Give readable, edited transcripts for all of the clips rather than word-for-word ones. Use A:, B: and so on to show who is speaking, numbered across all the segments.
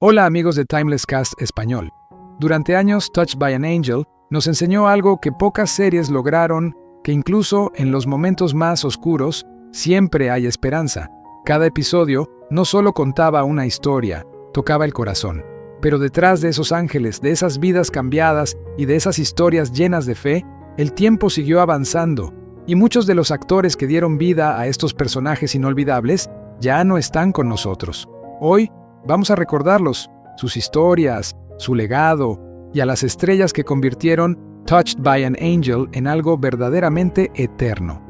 A: Hola amigos de Timeless Cast Español. Durante años, Touched by an Angel nos enseñó algo que pocas series lograron, que incluso en los momentos más oscuros, siempre hay esperanza. Cada episodio no solo contaba una historia, tocaba el corazón. Pero detrás de esos ángeles, de esas vidas cambiadas y de esas historias llenas de fe, el tiempo siguió avanzando, y muchos de los actores que dieron vida a estos personajes inolvidables ya no están con nosotros. Hoy vamos a recordarlos, sus historias, su legado y a las estrellas que convirtieron Touched by an Angel en algo verdaderamente eterno.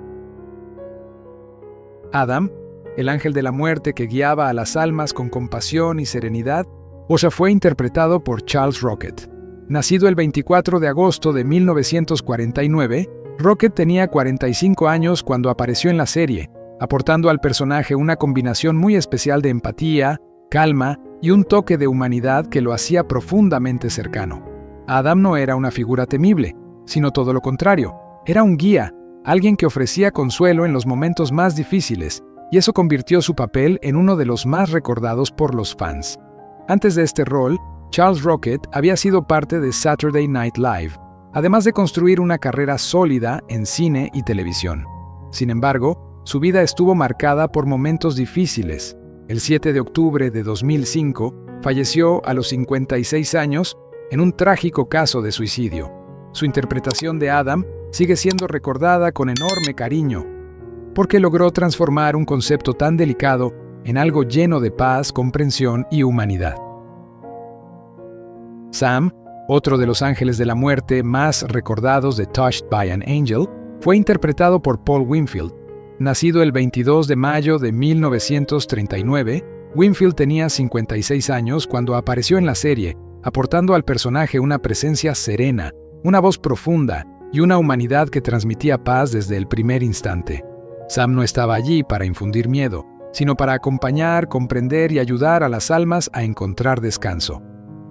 A: Adam, el ángel de la muerte que guiaba a las almas con compasión y serenidad, fue interpretado por Charles Rocket. Nacido el 24 de agosto de 1949, Rocket tenía 45 años cuando apareció en la serie, aportando al personaje una combinación muy especial de empatía, calma y un toque de humanidad que lo hacía profundamente cercano. Adam no era una figura temible, sino todo lo contrario. Era un guía, alguien que ofrecía consuelo en los momentos más difíciles, y eso convirtió su papel en uno de los más recordados por los fans. Antes de este rol, Charles Rocket había sido parte de Saturday Night Live, además de construir una carrera sólida en cine y televisión. Sin embargo, su vida estuvo marcada por momentos difíciles. El 7 de octubre de 2005, falleció a los 56 años en un trágico caso de suicidio. Su interpretación de Adam sigue siendo recordada con enorme cariño, porque logró transformar un concepto tan delicado en algo lleno de paz, comprensión y humanidad. Sam, otro de los ángeles de la muerte más recordados de Touched by an Angel, fue interpretado por Paul Winfield. Nacido el 22 de mayo de 1939, Winfield tenía 56 años cuando apareció en la serie, aportando al personaje una presencia serena, una voz profunda y una humanidad que transmitía paz desde el primer instante. Sam no estaba allí para infundir miedo, sino para acompañar, comprender y ayudar a las almas a encontrar descanso.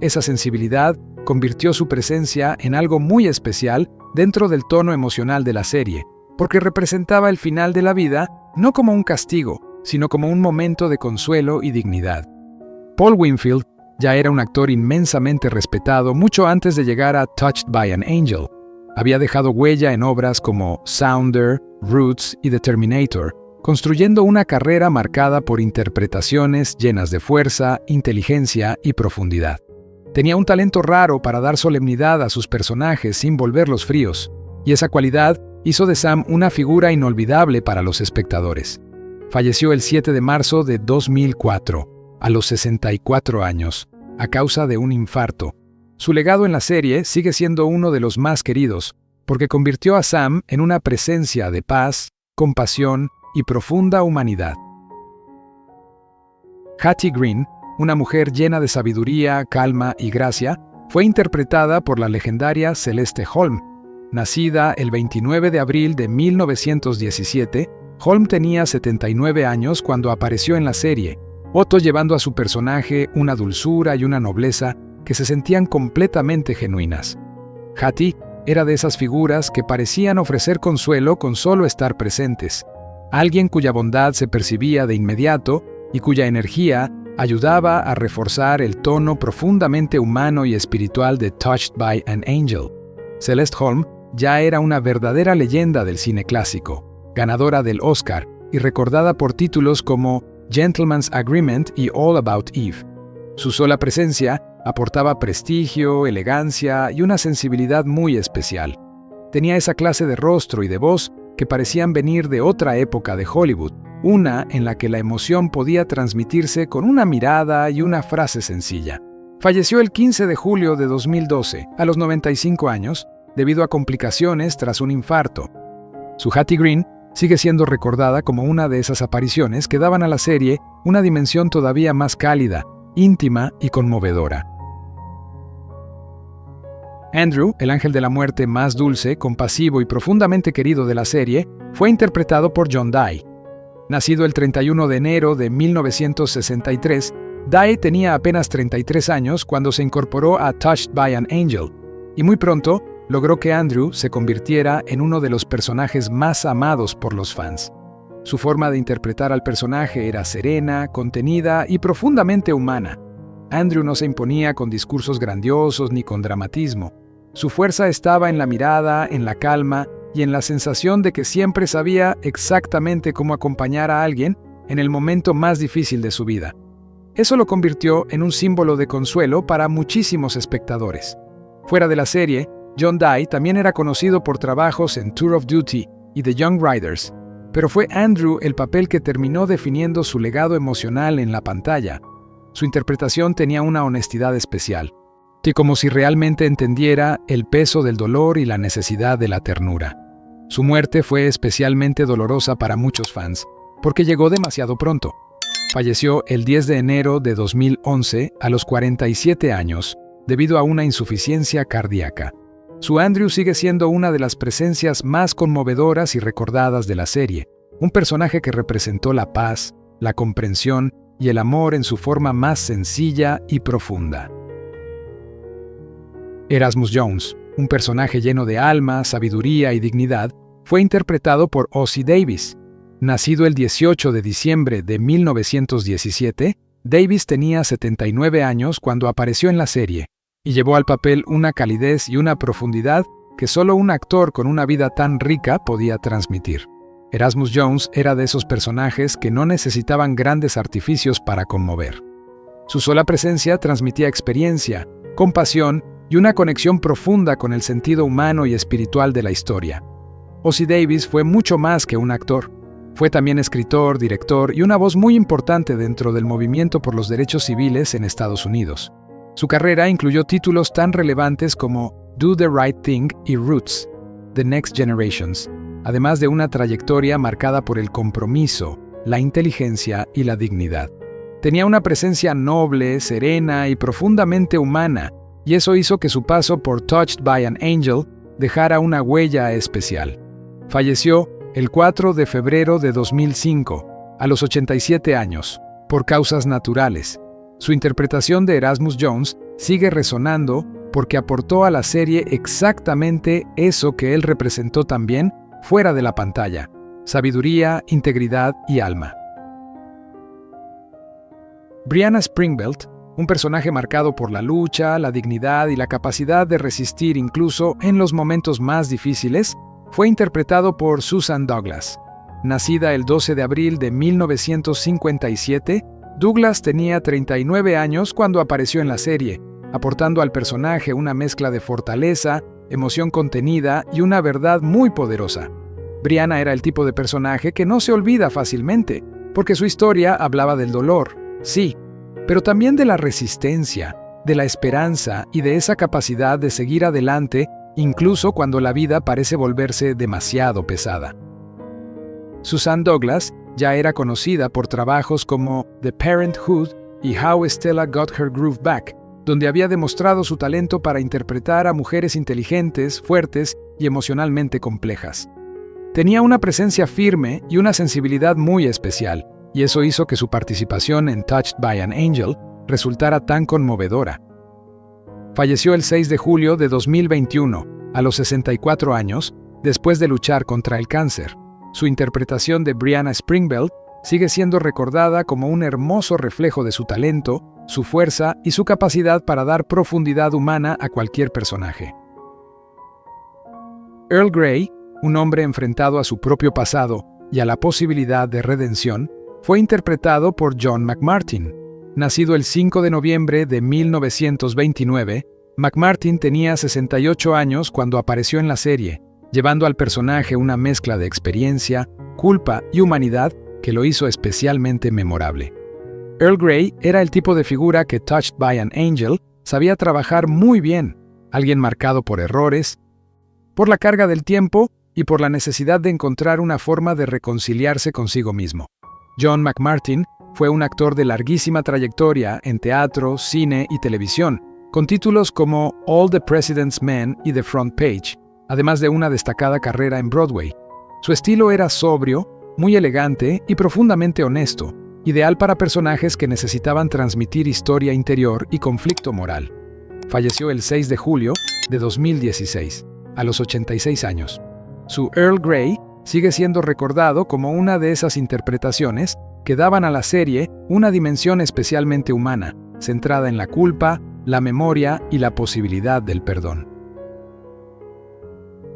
A: Esa sensibilidad convirtió su presencia en algo muy especial dentro del tono emocional de la serie, porque representaba el final de la vida no como un castigo, sino como un momento de consuelo y dignidad. Paul Winfield ya era un actor inmensamente respetado mucho antes de llegar a Touched by an Angel. Había dejado huella en obras como Sounder, Roots y The Terminator, construyendo una carrera marcada por interpretaciones llenas de fuerza, inteligencia y profundidad. Tenía un talento raro para dar solemnidad a sus personajes sin volverlos fríos, y esa cualidad hizo de Sam una figura inolvidable para los espectadores. Falleció el 7 de marzo de 2004, a los 64 años, a causa de un infarto. Su legado en la serie sigue siendo uno de los más queridos, porque convirtió a Sam en una presencia de paz, compasión y profunda humanidad. Hattie Green, una mujer llena de sabiduría, calma y gracia, fue interpretada por la legendaria Celeste Holm. Nacida el 29 de abril de 1917, Holm tenía 79 años cuando apareció en la serie, llevando a su personaje una dulzura y una nobleza que se sentían completamente genuinas. Hattie era de esas figuras que parecían ofrecer consuelo con solo estar presentes, alguien cuya bondad se percibía de inmediato y cuya energía ayudaba a reforzar el tono profundamente humano y espiritual de Touched by an Angel. Celeste Holm ya era una verdadera leyenda del cine clásico, ganadora del Oscar y recordada por títulos como Gentleman's Agreement y All About Eve. Su sola presencia aportaba prestigio, elegancia y una sensibilidad muy especial. Tenía esa clase de rostro y de voz que parecían venir de otra época de Hollywood, una en la que la emoción podía transmitirse con una mirada y una frase sencilla. Falleció el 15 de julio de 2012, a los 95 años, debido a complicaciones tras un infarto. Su Hattie Green sigue siendo recordada como una de esas apariciones que daban a la serie una dimensión todavía más cálida, íntima y conmovedora. Andrew, el ángel de la muerte más dulce, compasivo y profundamente querido de la serie, fue interpretado por John Dye. Nacido el 31 de enero de 1963, Dye tenía apenas 33 años cuando se incorporó a Touched by an Angel, y muy pronto logró que Andrew se convirtiera en uno de los personajes más amados por los fans. Su forma de interpretar al personaje era serena, contenida y profundamente humana. Andrew no se imponía con discursos grandiosos ni con dramatismo. Su fuerza estaba en la mirada, en la calma y en la sensación de que siempre sabía exactamente cómo acompañar a alguien en el momento más difícil de su vida. Eso lo convirtió en un símbolo de consuelo para muchísimos espectadores. Fuera de la serie, John Dye también era conocido por trabajos en Tour of Duty y The Young Riders, pero fue Andrew el papel que terminó definiendo su legado emocional en la pantalla. Su interpretación tenía una honestidad especial, que como si realmente entendiera el peso del dolor y la necesidad de la ternura. Su muerte fue especialmente dolorosa para muchos fans, porque llegó demasiado pronto. Falleció el 10 de enero de 2011 a los 47 años, debido a una insuficiencia cardíaca. Su Andrew sigue siendo una de las presencias más conmovedoras y recordadas de la serie, un personaje que representó la paz, la comprensión y el amor en su forma más sencilla y profunda. Erasmus Jones, un personaje lleno de alma, sabiduría y dignidad, fue interpretado por Ossie Davis. Nacido el 18 de diciembre de 1917, Davis tenía 79 años cuando apareció en la serie, y llevó al papel una calidez y una profundidad que solo un actor con una vida tan rica podía transmitir. Erasmus Jones era de esos personajes que no necesitaban grandes artificios para conmover. Su sola presencia transmitía experiencia, compasión y una conexión profunda con el sentido humano y espiritual de la historia. Ossie Davis fue mucho más que un actor. Fue también escritor, director y una voz muy importante dentro del movimiento por los derechos civiles en Estados Unidos. Su carrera incluyó títulos tan relevantes como Do the Right Thing y Roots, The Next Generations, además de una trayectoria marcada por el compromiso, la inteligencia y la dignidad. Tenía una presencia noble, serena y profundamente humana, y eso hizo que su paso por Touched by an Angel dejara una huella especial. Falleció el 4 de febrero de 2005, a los 87 años, por causas naturales. Su interpretación de Erasmus Jones sigue resonando porque aportó a la serie exactamente eso que él representó también fuera de la pantalla: sabiduría, integridad y alma. Brianna Springfield, un personaje marcado por la lucha, la dignidad y la capacidad de resistir incluso en los momentos más difíciles, fue interpretado por Susan Douglas. Nacida el 12 de abril de 1957, Douglas tenía 39 años cuando apareció en la serie, aportando al personaje una mezcla de fortaleza, emoción contenida y una verdad muy poderosa. Brianna era el tipo de personaje que no se olvida fácilmente, porque su historia hablaba del dolor, sí, pero también de la resistencia, de la esperanza y de esa capacidad de seguir adelante incluso cuando la vida parece volverse demasiado pesada. Susan Douglas ya era conocida por trabajos como The Parenthood y How Stella Got Her Groove Back, donde había demostrado su talento para interpretar a mujeres inteligentes, fuertes y emocionalmente complejas. Tenía una presencia firme y una sensibilidad muy especial, y eso hizo que su participación en Touched by an Angel resultara tan conmovedora. Falleció el 6 de julio de 2021, a los 64 años, después de luchar contra el cáncer. Su interpretación de Brianna Springfield sigue siendo recordada como un hermoso reflejo de su talento, su fuerza y su capacidad para dar profundidad humana a cualquier personaje. Earl Grey, un hombre enfrentado a su propio pasado y a la posibilidad de redención, fue interpretado por John McMartin. Nacido el 5 de noviembre de 1929, McMartin tenía 68 años cuando apareció en la serie, llevando al personaje una mezcla de experiencia, culpa y humanidad que lo hizo especialmente memorable. Earl Grey era el tipo de figura que Touched by an Angel sabía trabajar muy bien, alguien marcado por errores, por la carga del tiempo y por la necesidad de encontrar una forma de reconciliarse consigo mismo. John McMartin fue un actor de larguísima trayectoria en teatro, cine y televisión, con títulos como All the President's Men y The Front Page, además de una destacada carrera en Broadway. Su estilo era sobrio, muy elegante y profundamente honesto, ideal para personajes que necesitaban transmitir historia interior y conflicto moral. Falleció el 6 de julio de 2016, a los 86 años. Su Earl Grey sigue siendo recordado como una de esas interpretaciones que daban a la serie una dimensión especialmente humana, centrada en la culpa, la memoria y la posibilidad del perdón.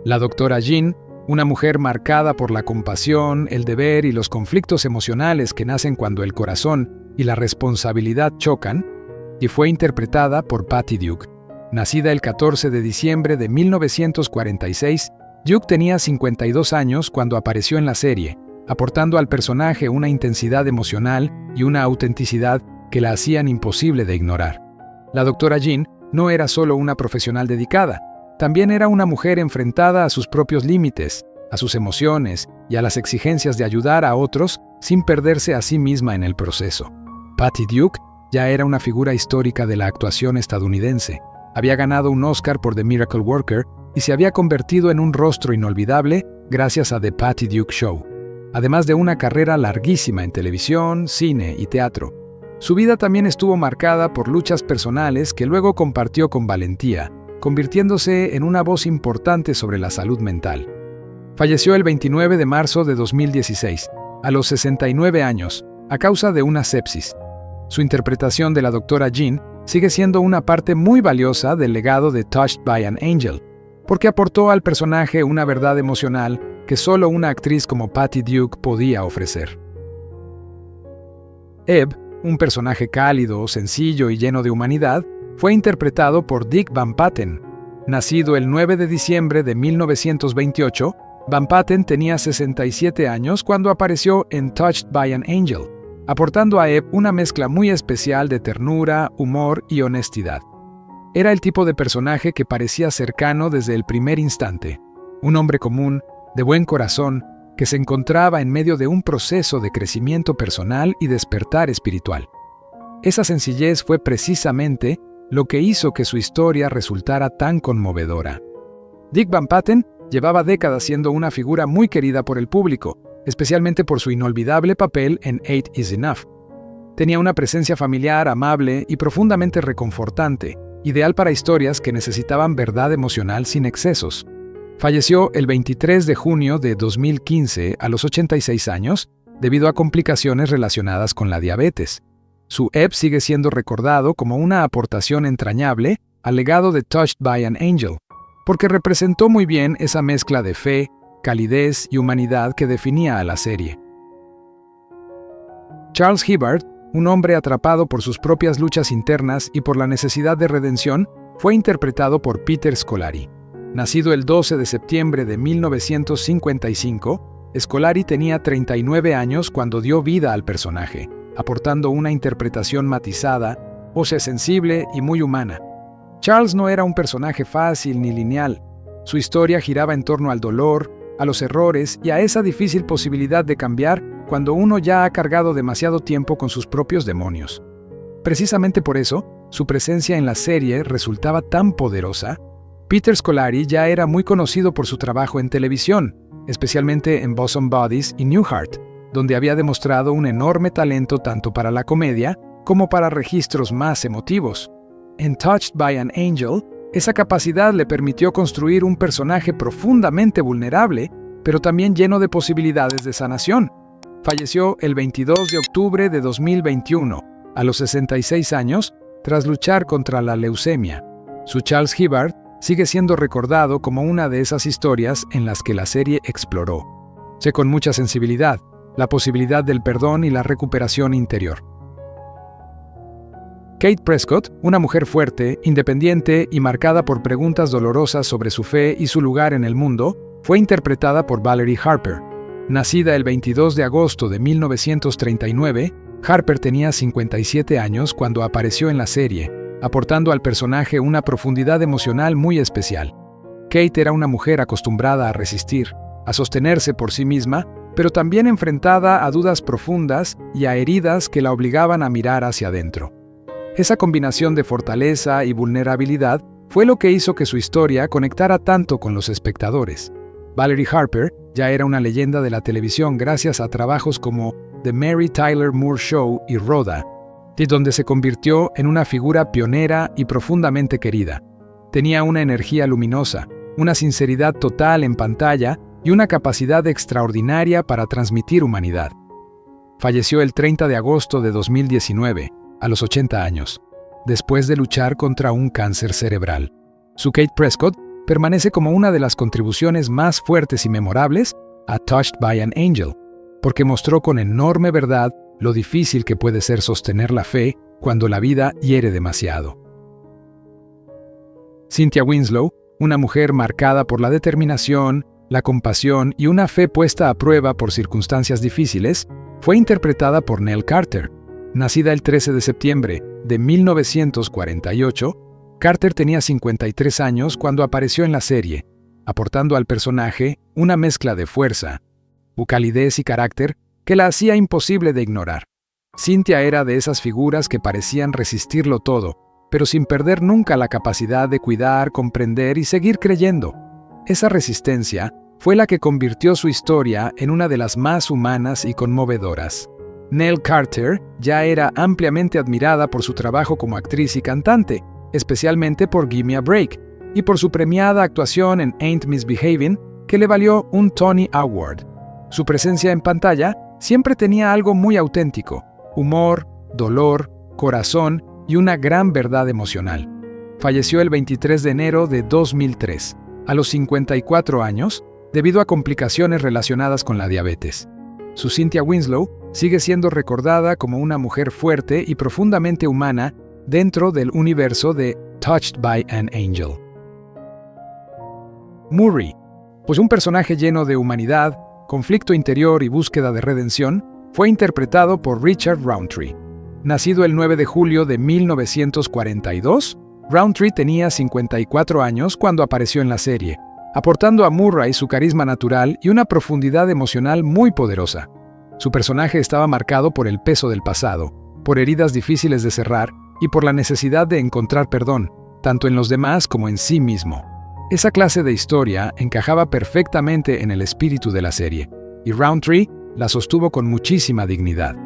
A: La doctora Jean, una mujer marcada por la compasión, el deber y los conflictos emocionales que nacen cuando el corazón y la responsabilidad chocan, y fue interpretada por Patty Duke. Nacida el 14 de diciembre de 1946, Duke tenía 52 años cuando apareció en la serie, aportando al personaje una intensidad emocional y una autenticidad que la hacían imposible de ignorar. La doctora Jean no era solo una profesional dedicada, también era una mujer enfrentada a sus propios límites, a sus emociones y a las exigencias de ayudar a otros sin perderse a sí misma en el proceso. Patty Duke ya era una figura histórica de la actuación estadounidense. Había ganado un Oscar por The Miracle Worker y se había convertido en un rostro inolvidable gracias a The Patty Duke Show, además de una carrera larguísima en televisión, cine y teatro. Su vida también estuvo marcada por luchas personales que luego compartió con valentía, convirtiéndose en una voz importante sobre la salud mental. Falleció el 29 de marzo de 2016, a los 69 años, a causa de una sepsis. Su interpretación de la doctora Jean sigue siendo una parte muy valiosa del legado de Touched by an Angel, porque aportó al personaje una verdad emocional que solo una actriz como Patty Duke podía ofrecer. Ebb, un personaje cálido, sencillo y lleno de humanidad, fue interpretado por Dick Van Patten. Nacido el 9 de diciembre de 1928, Van Patten tenía 67 años cuando apareció en Touched by an Angel, aportando a Ebb una mezcla muy especial de ternura, humor y honestidad. Era el tipo de personaje que parecía cercano desde el primer instante, un hombre común, de buen corazón, que se encontraba en medio de un proceso de crecimiento personal y despertar espiritual. Esa sencillez fue precisamente lo que hizo que su historia resultara tan conmovedora. Dick Van Patten llevaba décadas siendo una figura muy querida por el público, especialmente por su inolvidable papel en 8 is Enough. Tenía una presencia familiar, amable y profundamente reconfortante, ideal para historias que necesitaban verdad emocional sin excesos. Falleció el 23 de junio de 2015 a los 86 años debido a complicaciones relacionadas con la diabetes. Su Ebb sigue siendo recordado como una aportación entrañable al legado de Touched by an Angel, porque representó muy bien esa mezcla de fe, calidez y humanidad que definía a la serie. Charles Hibbard, un hombre atrapado por sus propias luchas internas y por la necesidad de redención, fue interpretado por Peter Scolari. Nacido el 12 de septiembre de 1955, Scolari tenía 39 años cuando dio vida al personaje, aportando una interpretación matizada, sensible y muy humana. Charles no era un personaje fácil ni lineal. Su historia giraba en torno al dolor, a los errores y a esa difícil posibilidad de cambiar cuando uno ya ha cargado demasiado tiempo con sus propios demonios. Precisamente por eso, su presencia en la serie resultaba tan poderosa. Peter Scolari ya era muy conocido por su trabajo en televisión, especialmente en Bosom Buddies y Newhart, donde había demostrado un enorme talento tanto para la comedia como para registros más emotivos. En Touched by an Angel, esa capacidad le permitió construir un personaje profundamente vulnerable, pero también lleno de posibilidades de sanación. Falleció el 22 de octubre de 2021, a los 66 años, tras luchar contra la leucemia. Su Charles Hibbard sigue siendo recordado como una de esas historias en las que la serie exploró. Sé con mucha sensibilidad la posibilidad del perdón y la recuperación interior. Kate Prescott, una mujer fuerte, independiente y marcada por preguntas dolorosas sobre su fe y su lugar en el mundo, fue interpretada por Valerie Harper. Nacida el 22 de agosto de 1939, Harper tenía 57 años cuando apareció en la serie, aportando al personaje una profundidad emocional muy especial. Kate era una mujer acostumbrada a resistir, a sostenerse por sí misma, pero también enfrentada a dudas profundas y a heridas que la obligaban a mirar hacia adentro. Esa combinación de fortaleza y vulnerabilidad fue lo que hizo que su historia conectara tanto con los espectadores. Valerie Harper ya era una leyenda de la televisión gracias a trabajos como The Mary Tyler Moore Show y Rhoda, y donde se convirtió en una figura pionera y profundamente querida. Tenía una energía luminosa, una sinceridad total en pantalla y una capacidad extraordinaria para transmitir humanidad. Falleció el 30 de agosto de 2019, a los 80 años. después de luchar contra un cáncer cerebral. Su Kate Prescott permanece como una de las contribuciones más fuertes y memorables a Touched by an Angel, porque mostró con enorme verdad lo difícil que puede ser sostener la fe cuando la vida hiere demasiado. Cynthia Winslow, una mujer marcada por la determinación, la compasión y una fe puesta a prueba por circunstancias difíciles, fue interpretada por Nell Carter. Nacida el 13 de septiembre de 1948, Carter tenía 53 años cuando apareció en la serie, aportando al personaje una mezcla de fuerza, calidez y carácter que la hacía imposible de ignorar. Cynthia era de esas figuras que parecían resistirlo todo, pero sin perder nunca la capacidad de cuidar, comprender y seguir creyendo. Esa resistencia fue la que convirtió su historia en una de las más humanas y conmovedoras. Nell Carter ya era ampliamente admirada por su trabajo como actriz y cantante, especialmente por Gimme a Break, y por su premiada actuación en Ain't Misbehavin', que le valió un Tony Award. Su presencia en pantalla siempre tenía algo muy auténtico: humor, dolor, corazón y una gran verdad emocional. Falleció el 23 de enero de 2003, a los 54 años, debido a complicaciones relacionadas con la diabetes. Su Cynthia Winslow sigue siendo recordada como una mujer fuerte y profundamente humana dentro del universo de Touched by an Angel. Murray, pues un personaje lleno de humanidad, conflicto interior y búsqueda de redención, fue interpretado por Richard Roundtree. Nacido el 9 de julio de 1942, Roundtree tenía 54 años cuando apareció en la serie, aportando a Murray su carisma natural y una profundidad emocional muy poderosa. Su personaje estaba marcado por el peso del pasado, por heridas difíciles de cerrar y por la necesidad de encontrar perdón, tanto en los demás como en sí mismo. Esa clase de historia encajaba perfectamente en el espíritu de la serie, y Roundtree la sostuvo con muchísima dignidad.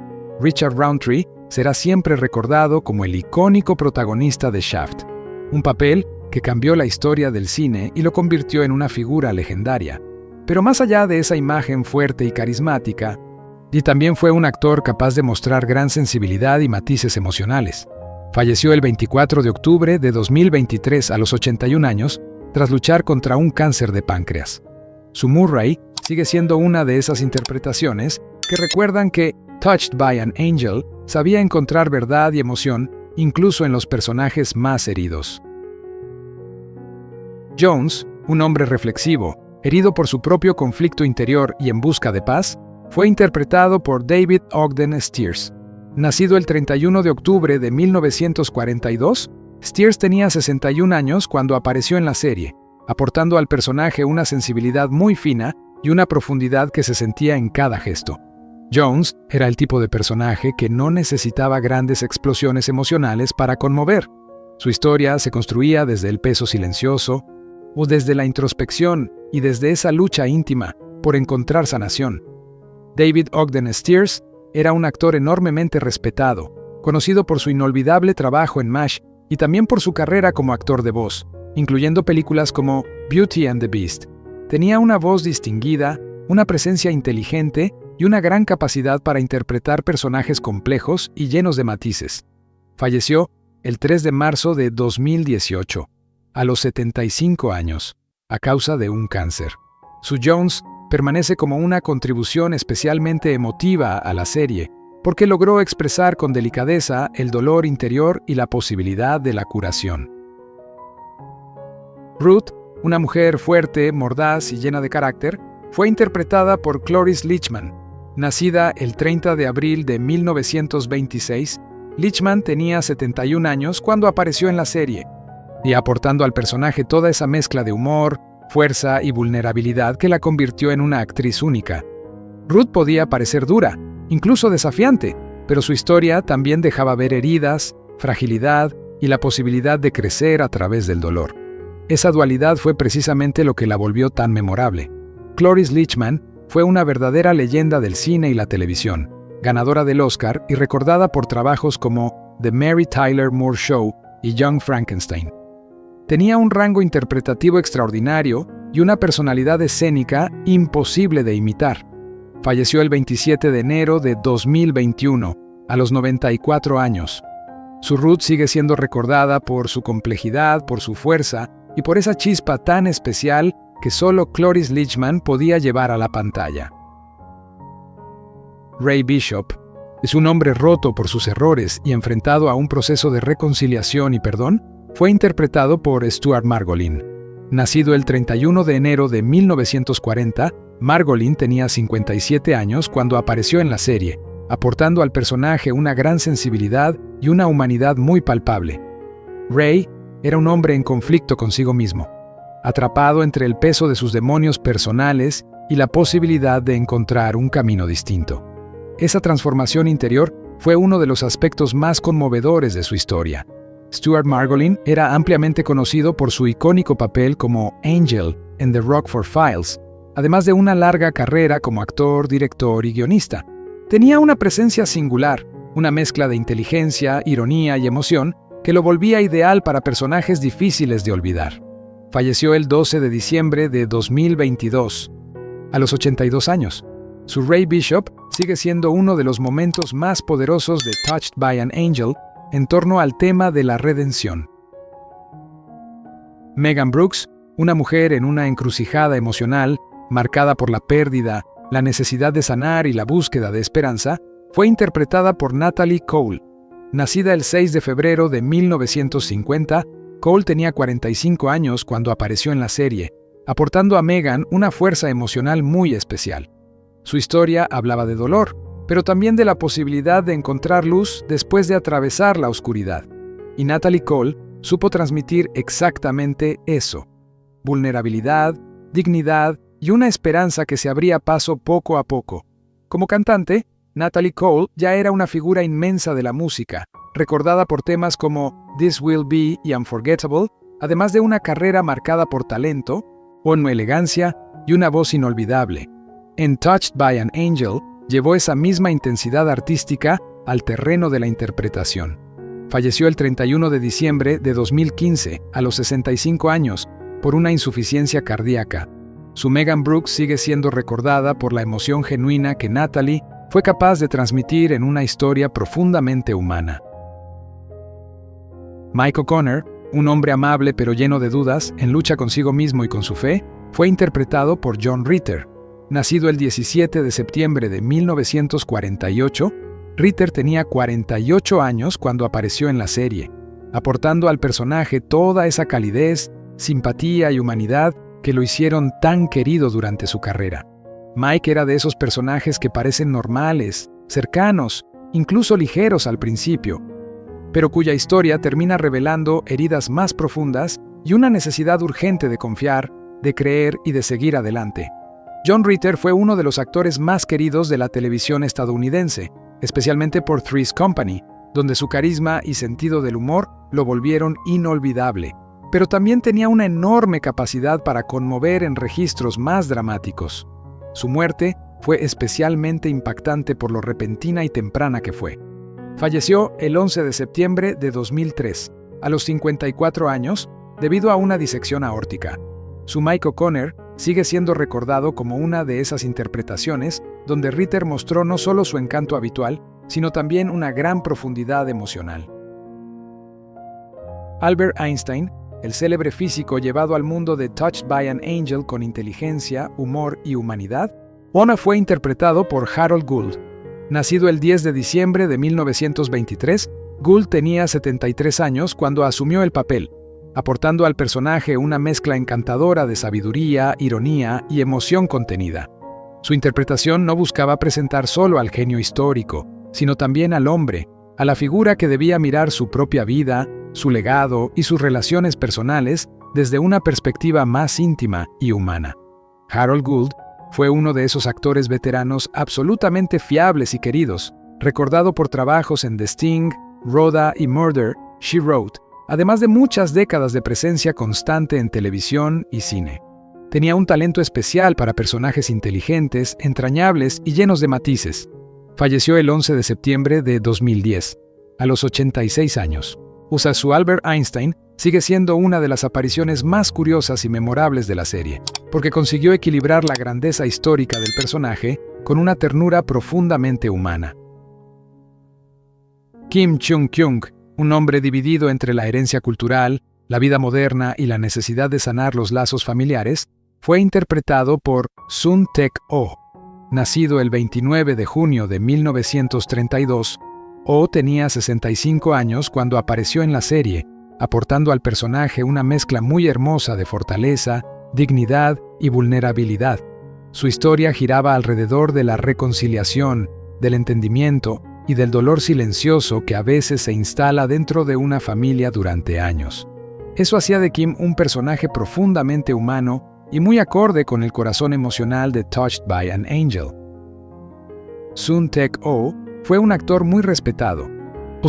A: Richard Roundtree será siempre recordado como el icónico protagonista de Shaft, un papel que cambió la historia del cine y lo convirtió en una figura legendaria. Pero más allá de esa imagen fuerte y carismática, y también fue un actor capaz de mostrar gran sensibilidad y matices emocionales. Falleció el 24 de octubre de 2023 a los 81 años tras luchar contra un cáncer de páncreas. Su Murray sigue siendo una de esas interpretaciones que recuerdan que Touched by an Angel sabía encontrar verdad y emoción incluso en los personajes más heridos. Jones, un hombre reflexivo, herido por su propio conflicto interior y en busca de paz, fue interpretado por David Ogden Stiers. Nacido el 31 de octubre de 1942, Stiers tenía 61 años cuando apareció en la serie, aportando al personaje una sensibilidad muy fina y una profundidad que se sentía en cada gesto. Jones era el tipo de personaje que no necesitaba grandes explosiones emocionales para conmover. Su historia se construía desde el peso silencioso, o desde la introspección y desde esa lucha íntima por encontrar sanación. David Ogden Stiers era un actor enormemente respetado, conocido por su inolvidable trabajo en MASH y también por su carrera como actor de voz, incluyendo películas como Beauty and the Beast. Tenía una voz distinguida, una presencia inteligente y una gran capacidad para interpretar personajes complejos y llenos de matices. Falleció el 3 de marzo de 2018, a los 75 años, a causa de un cáncer. Su Jones permanece como una contribución especialmente emotiva a la serie, porque logró expresar con delicadeza el dolor interior y la posibilidad de la curación. Ruth, una mujer fuerte, mordaz y llena de carácter, fue interpretada por Cloris Leachman. Nacida el 30 de abril de 1926, Leachman tenía 71 años cuando apareció en la serie, y aportando al personaje toda esa mezcla de humor, fuerza y vulnerabilidad que la convirtió en una actriz única. Ruth podía parecer dura, incluso desafiante, pero su historia también dejaba ver heridas, fragilidad y la posibilidad de crecer a través del dolor. Esa dualidad fue precisamente lo que la volvió tan memorable. Cloris Leachman fue una verdadera leyenda del cine y la televisión, ganadora del Oscar y recordada por trabajos como The Mary Tyler Moore Show y Young Frankenstein. Tenía un rango interpretativo extraordinario y una personalidad escénica imposible de imitar. Falleció el 27 de enero de 2021, a los 94 años. Su Ruth sigue siendo recordada por su complejidad, por su fuerza y por esa chispa tan especial que solo Cloris Leachman podía llevar a la pantalla. Ray Bishop es un hombre roto por sus errores y enfrentado a un proceso de reconciliación y perdón. Fue interpretado por Stuart Margolin. Nacido el 31 de enero de 1940, Margolin tenía 57 años cuando apareció en la serie, aportando al personaje una gran sensibilidad y una humanidad muy palpable. Ray era un hombre en conflicto consigo mismo, atrapado entre el peso de sus demonios personales y la posibilidad de encontrar un camino distinto. Esa transformación interior fue uno de los aspectos más conmovedores de su historia. Stuart Margolin era ampliamente conocido por su icónico papel como Angel en The Rockford Files, además de una larga carrera como actor, director y guionista. Tenía una presencia singular, una mezcla de inteligencia, ironía y emoción que lo volvía ideal para personajes difíciles de olvidar. Falleció el 12 de diciembre de 2022, a los 82 años. Su Ray Bishop sigue siendo uno de los momentos más poderosos de Touched by an Angel en torno al tema de la redención. Megan Brooks, una mujer en una encrucijada emocional, marcada por la pérdida, la necesidad de sanar y la búsqueda de esperanza, fue interpretada por Natalie Cole. Nacida el 6 de febrero de 1950, Cole tenía 45 años cuando apareció en la serie, aportando a Megan una fuerza emocional muy especial. Su historia hablaba de dolor, pero también de la posibilidad de encontrar luz después de atravesar la oscuridad. Y Natalie Cole supo transmitir exactamente eso: vulnerabilidad, dignidad y una esperanza que se abría paso poco a poco. Como cantante, Natalie Cole ya era una figura inmensa de la música, recordada por temas como This Will Be y Unforgettable, además de una carrera marcada por talento, una elegancia y una voz inolvidable. En Touched by an Angel, llevó esa misma intensidad artística al terreno de la interpretación. Falleció el 31 de diciembre de 2015, a los 65 años, por una insuficiencia cardíaca. Su Megan Brooks sigue siendo recordada por la emoción genuina que Natalie fue capaz de transmitir en una historia profundamente humana. Mike O'Connor, un hombre amable pero lleno de dudas, en lucha consigo mismo y con su fe, fue interpretado por John Ritter. Nacido el 17 de septiembre de 1948, Ritter tenía 48 años cuando apareció en la serie, aportando al personaje toda esa calidez, simpatía y humanidad que lo hicieron tan querido durante su carrera. Mike era de esos personajes que parecen normales, cercanos, incluso ligeros al principio, pero cuya historia termina revelando heridas más profundas y una necesidad urgente de confiar, de creer y de seguir adelante. John Ritter fue uno de los actores más queridos de la televisión estadounidense, especialmente por Three's Company, donde su carisma y sentido del humor lo volvieron inolvidable. Pero también tenía una enorme capacidad para conmover en registros más dramáticos. Su muerte fue especialmente impactante por lo repentina y temprana que fue. Falleció el 11 de septiembre de 2003, a los 54 años, debido a una disección aórtica. Su Mike O'Connor sigue siendo recordado como una de esas interpretaciones donde Ritter mostró no solo su encanto habitual, sino también una gran profundidad emocional. Albert Einstein, el célebre físico llevado al mundo de Touched by an Angel con inteligencia, humor y humanidad, fue interpretado por Harold Gould. Nacido el 10 de diciembre de 1923, Gould tenía 73 años cuando asumió el papel, aportando al personaje una mezcla encantadora de sabiduría, ironía y emoción contenida. Su interpretación no buscaba presentar solo al genio histórico, sino también al hombre, a la figura que debía mirar su propia vida, su legado y sus relaciones personales desde una perspectiva más íntima y humana. Harold Gould fue uno de esos actores veteranos absolutamente fiables y queridos, recordado por trabajos en The Sting, Rhoda y Murder, She Wrote, además de muchas décadas de presencia constante en televisión y cine. Tenía un talento especial para personajes inteligentes, entrañables y llenos de matices. Falleció el 11 de septiembre de 2010, a los 86 años. Su Albert Einstein sigue siendo una de las apariciones más curiosas y memorables de la serie, porque consiguió equilibrar la grandeza histórica del personaje con una ternura profundamente humana. Kim Chung-kyung Un hombre dividido entre la herencia cultural, la vida moderna y la necesidad de sanar los lazos familiares, fue interpretado por Sun Taek-oh. Nacido el 29 de junio de 1932, Oh tenía 65 años cuando apareció en la serie, aportando al personaje una mezcla muy hermosa de fortaleza, dignidad y vulnerabilidad. Su historia giraba alrededor de la reconciliación, del entendimiento y del dolor silencioso que a veces se instala dentro de una familia durante años. Eso hacía de Kim un personaje profundamente humano y muy acorde con el corazón emocional de Touched by an Angel. Sun Taek-oh fue un actor muy respetado,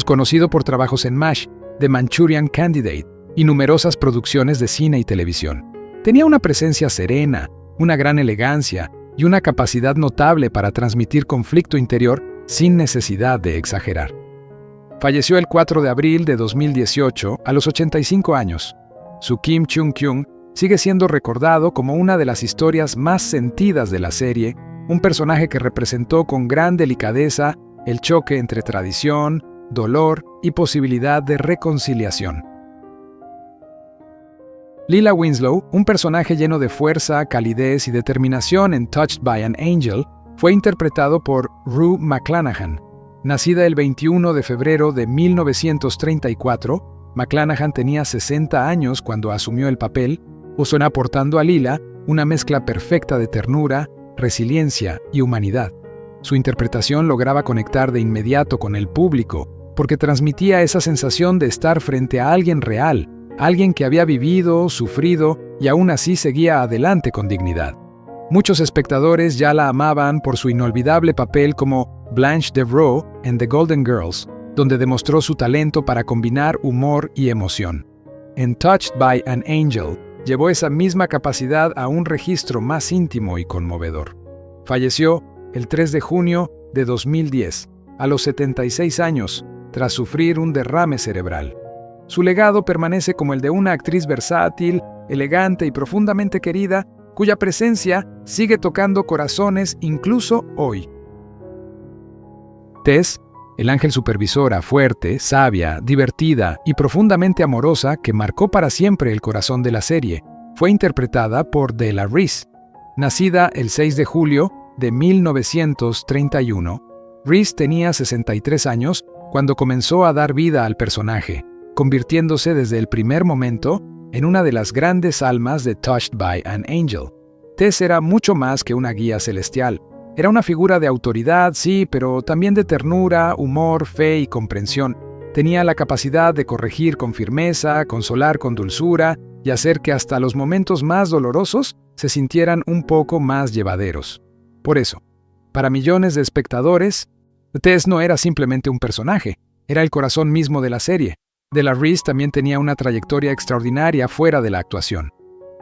A: conocido por trabajos en MASH, The Manchurian Candidate y numerosas producciones de cine y televisión. Tenía una presencia serena, una gran elegancia y una capacidad notable para transmitir conflicto interior sin necesidad de exagerar. Falleció el 4 de abril de 2018 a los 85 años. Su Kim Chung-kyung sigue siendo recordado como una de las historias más sentidas de la serie, un personaje que representó con gran delicadeza el choque entre tradición, dolor y posibilidad de reconciliación. Lila Winslow, un personaje lleno de fuerza, calidez y determinación en Touched by an Angel, fue interpretado por Rue McClanahan. Nacida el 21 de febrero de 1934, McClanahan tenía 60 años cuando asumió el papel, aportando a Lila una mezcla perfecta de ternura, resiliencia y humanidad. Su interpretación lograba conectar de inmediato con el público, porque transmitía esa sensación de estar frente a alguien real, alguien que había vivido, sufrido y aún así seguía adelante con dignidad. Muchos espectadores ya la amaban por su inolvidable papel como Blanche Devereaux en The Golden Girls, donde demostró su talento para combinar humor y emoción. En Touched by an Angel, llevó esa misma capacidad a un registro más íntimo y conmovedor. Falleció el 3 de junio de 2010, a los 76 años, tras sufrir un derrame cerebral. Su legado permanece como el de una actriz versátil, elegante y profundamente querida, cuya presencia sigue tocando corazones incluso hoy. Tess, el ángel supervisora fuerte, sabia, divertida y profundamente amorosa que marcó para siempre el corazón de la serie, fue interpretada por Della Reese. Nacida el 6 de julio de 1931, Reese tenía 63 años cuando comenzó a dar vida al personaje, convirtiéndose desde el primer momento en una de las grandes almas de Touched by an Angel. Tess era mucho más que una guía celestial. Era una figura de autoridad, sí, pero también de ternura, humor, fe y comprensión. Tenía la capacidad de corregir con firmeza, consolar con dulzura y hacer que hasta los momentos más dolorosos se sintieran un poco más llevaderos. Por eso, para millones de espectadores, Tess no era simplemente un personaje, era el corazón mismo de la serie. Della Reese también tenía una trayectoria extraordinaria fuera de la actuación.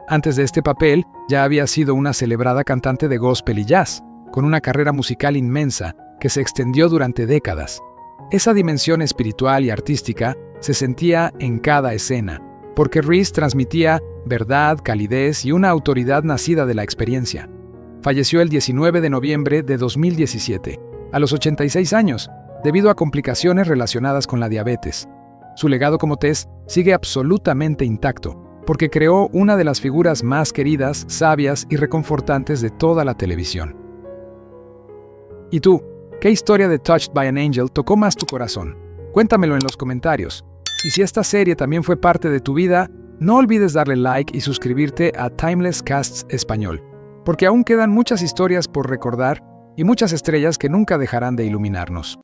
A: Antes de este papel, ya había sido una celebrada cantante de gospel y jazz, con una carrera musical inmensa que se extendió durante décadas. Esa dimensión espiritual y artística se sentía en cada escena, porque Reese transmitía verdad, calidez y una autoridad nacida de la experiencia. Falleció el 19 de noviembre de 2017, a los 86 años, debido a complicaciones relacionadas con la diabetes. Su legado como Tess sigue absolutamente intacto, porque creó una de las figuras más queridas, sabias y reconfortantes de toda la televisión. ¿Y tú? ¿Qué historia de Touched by an Angel tocó más tu corazón? Cuéntamelo en los comentarios. Y si esta serie también fue parte de tu vida, no olvides darle like y suscribirte a Timeless Casts Español, porque aún quedan muchas historias por recordar y muchas estrellas que nunca dejarán de iluminarnos.